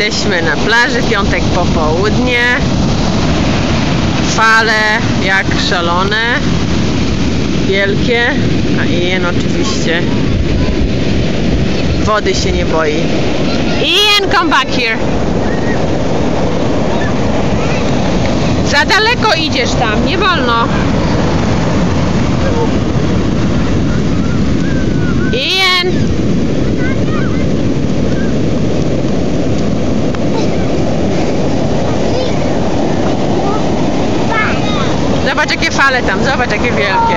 Jesteśmy na plaży, piątek popołudnie. Fale jak szalone, wielkie, a Ian oczywiście wody się nie boi. Ian, come back here. Za daleko idziesz tam, nie wolno. Ian! Zobacz jakie fale tam, zobacz jakie wielkie.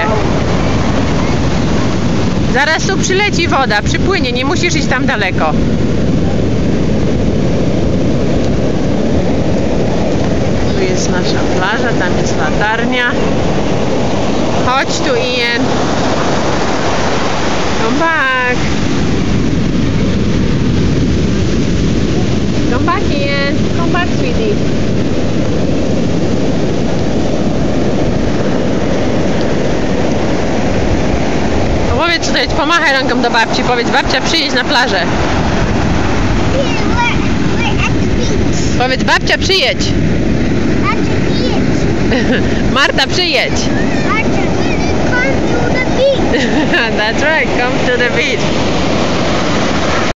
Zaraz tu przyleci woda, przypłynie, nie musisz iść tam daleko. Tu jest nasza plaża, tam jest latarnia. Chodź tu, Ian. Come back. Come back, Ian. Come back, sweetie. Powiedz tutaj, pomachaj ręką do babci. Powiedz, babcia, przyjedź na plażę. Powiedz, babcia, przyjedź. Marta, przyjedź. Come to the beach. That's right, come to the beach.